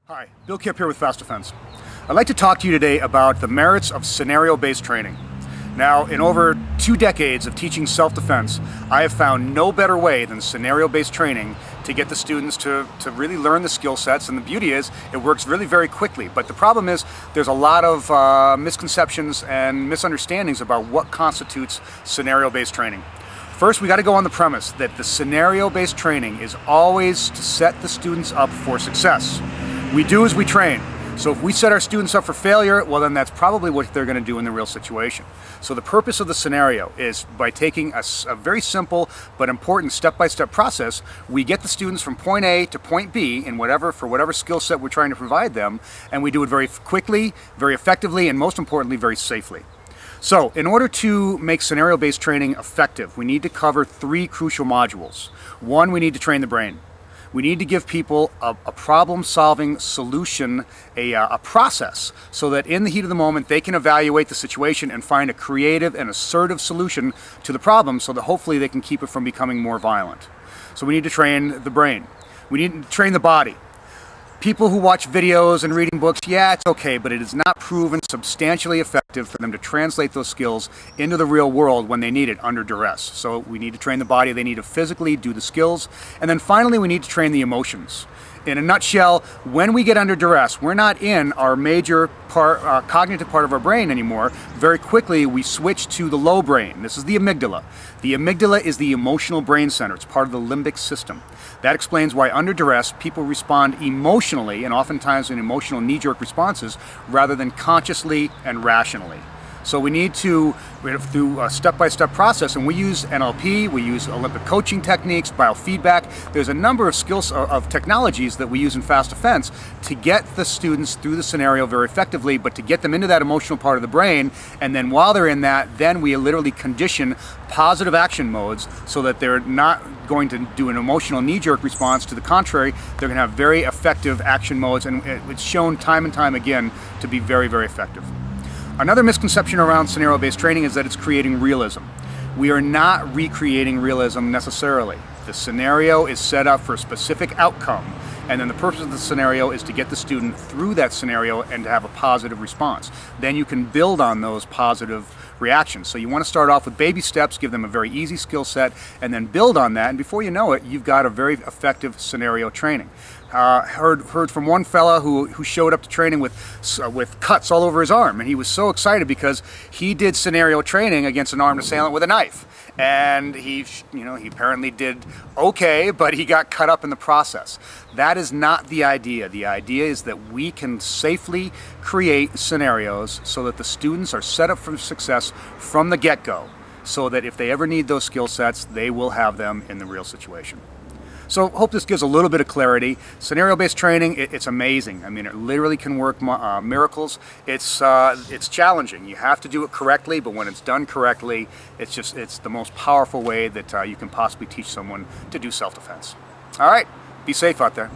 Hi, Bill Kipp here with Fast Defense. I'd like to talk to you today about the merits of scenario-based training. Now, in over 2 decades of teaching self-defense, I have found no better way than scenario-based training to get the students to really learn the skill sets, and the beauty is it works really very quickly. But the problem is there's a lot of misconceptions and misunderstandings about what constitutes scenario-based training. First, we got to go on the premise that the scenario-based training is always to set the students up for success. We do as we train. So if we set our students up for failure, well then that's probably what they're going to do in the real situation. So the purpose of the scenario is by taking a very simple but important step-by-step process, we get the students from point A to point B in for whatever skill set we're trying to provide them, and we do it very quickly, very effectively, and most importantly, very safely. So in order to make scenario-based training effective, we need to cover 3 crucial modules. 1, we need to train the brain. We need to give people a problem-solving solution, a process, so that in the heat of the moment they can evaluate the situation and find a creative and assertive solution to the problem so that hopefully they can keep it from becoming more violent. So we need to train the brain. We need to train the body. People who watch videos and reading books, yeah, it's okay, but it is not proven substantially effective for them to translate those skills into the real world when they need it under duress. So we need to train the body, they need to physically do the skills, and then finally we need to train the emotions. In a nutshell, when we get under duress, we're not in our major cognitive part of our brain anymore. Very quickly, we switch to the low brain. This is the amygdala. The amygdala is the emotional brain center. It's part of the limbic system. That explains why under duress, people respond emotionally, and oftentimes in emotional knee-jerk responses, rather than consciously and rationally. So we need to, through a step-by-step process, and we use NLP, we use Olympic coaching techniques, biofeedback. There's a number of skills of technologies that we use in Fast Defense to get the students through the scenario very effectively, but to get them into that emotional part of the brain, and then while they're in that, then we literally condition positive action modes so that they're not going to do an emotional knee-jerk response. To the contrary, they're going to have very effective action modes, and it's shown time and time again to be very, very effective. Another misconception around scenario-based training is that it's creating realism. We are not recreating realism necessarily. The scenario is set up for a specific outcome, and then the purpose of the scenario is to get the student through that scenario and to have a positive response. Then you can build on those positive reactions. So you want to start off with baby steps, give them a very easy skill set, and then build on that, and before you know it, you've got a very effective scenario training. Heard from one fella who showed up to training with cuts all over his arm, and he was so excited because he did scenario training against an armed assailant with a knife, and he apparently did okay, but he got cut up in the process. That is not the idea. The idea is that we can safely create scenarios so that the students are set up for success from the get-go, so that if they ever need those skill sets, they will have them in the real situation. So hope this gives a little bit of clarity. Scenario-based training, it's amazing. I mean, it literally can work miracles. It's challenging. You have to do it correctly, but when it's done correctly, it's the most powerful way that you can possibly teach someone to do self-defense. All right, be safe out there.